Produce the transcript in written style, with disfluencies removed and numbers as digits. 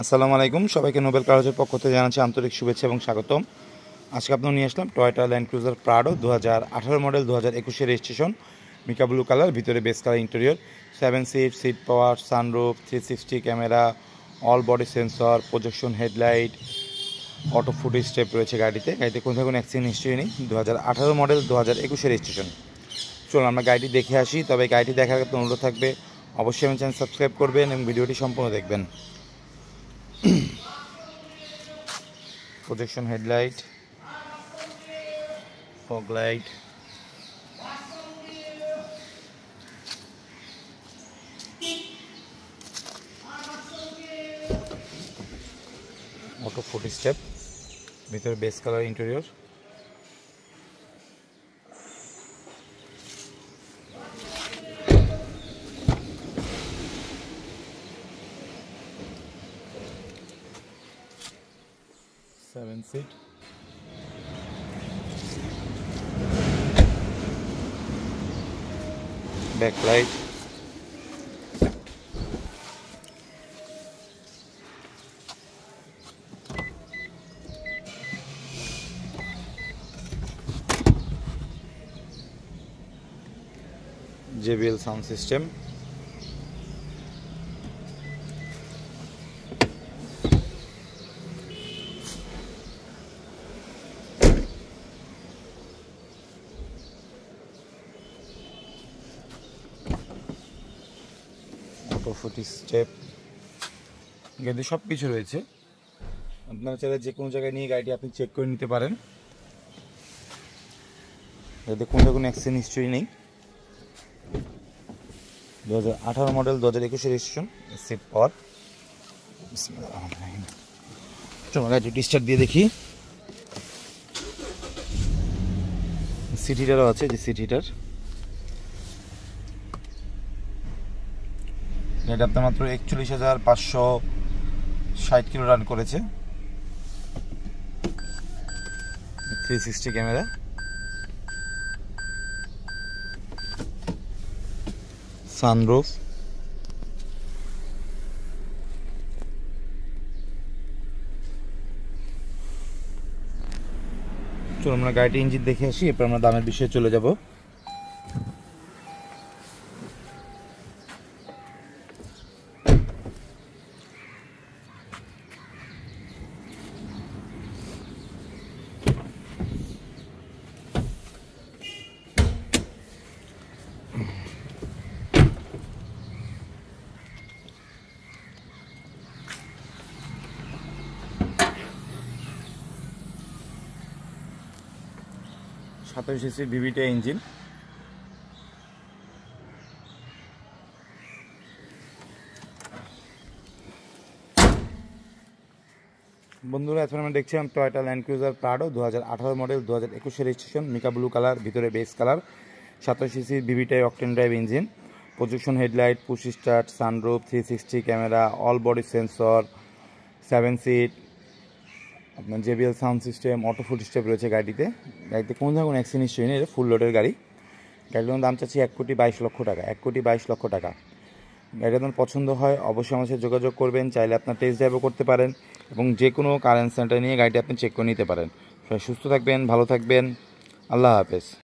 আসসালামু আলাইকুম, সবাইকে নোবেল কারজের পক্ষ থেকে জানাচ্ছি আন্তরিক শুভেচ্ছা এবং স্বাগতম। আজকে আপনার নিয়ে আসলাম Toyota Land Cruiser Prado 2018 model, 2021 registration, mica blue colour, ভিতরে beige colour interior, 7 seat, seat power, sunroof, 360 camera, all body sensor, projection headlight, auto foot step রয়েছে গাড়িতে কোনো অ্যাক্সিডেন্ট হিস্ট্রি নেই। 2018 মডেল, 2021 রেজিস্ট্রেশন। চলুন আমরা গাড়িটি দেখে আসি। তবে গাড়িটি দেখার আপনার অনুরোধ থাকবে, অবশ্যই আমার চ্যানেল সাবস্ক্রাইব করবেন এবং ভিডিওটি সম্পূর্ণ দেখবেন। Projection headlight, fog light, auto foot step, ভিতরে beige colour interior, seven seat, backlight, JBL sound system, auto foot step, গাড়িতে সব কিছু রয়েছে। আপনারা চাইলে যে কোনো জায়গায় নিয়ে গাড়িটি আপনি চেক করে নিতে পারেন। গাড়িতে কোনো অ্যাক্সিডেন্ট হিস্ট্রি নেই। 2018 মডেল, 2021 রেজিস্ট্রেশন, সিট পাওয়ার। চলো গাড়িটি স্টার্ট দিয়ে দেখি। সিট হিটারও আছে, যে সিট হিটার। এটা আপনার মাত্র 41,560 কিলো রান করেছে। 360 ক্যামেরা, সানরুফ, চলো আমরা গাড়িটি ইঞ্জিন দেখে আসি, এরপর আমরা দামের বিষয়ে চলে যাব। সাতাশ সিসি ভিভিটি ইঞ্জিন। বন্ধুরা, এখন আমরা দেখছিলাম Toyota Land Cruiser Prado 2018 model, 2021 registration, mica blue colour, ভিতরে beige colour, 27 cc VVT octane drive engine, projection headlight, push start, sunroof, 360 camera, all body sensor, 7 seat, আপনার JBL sound system, auto foot step রয়েছে গাড়িতে কোনো ধরনের accident history নেই। এটা ফুল লোডের গাড়ি। গাড়িটার দাম চাচ্ছি 1,22,00,000 টাকা। 1,22,00,000 টাকা। গাড়িটা আপনার পছন্দ হয় অবশ্যই আমার সাথে যোগাযোগ করবেন। চাইলে আপনার টেস্ট ড্রাইভও করতে পারেন এবং যে কোনো কারেন্ট সেন্টার নিয়ে গাড়িটি আপনি চেক করে নিতে পারেন। সবাই সুস্থ থাকবেন, ভালো থাকবেন। আল্লাহ হাফেজ।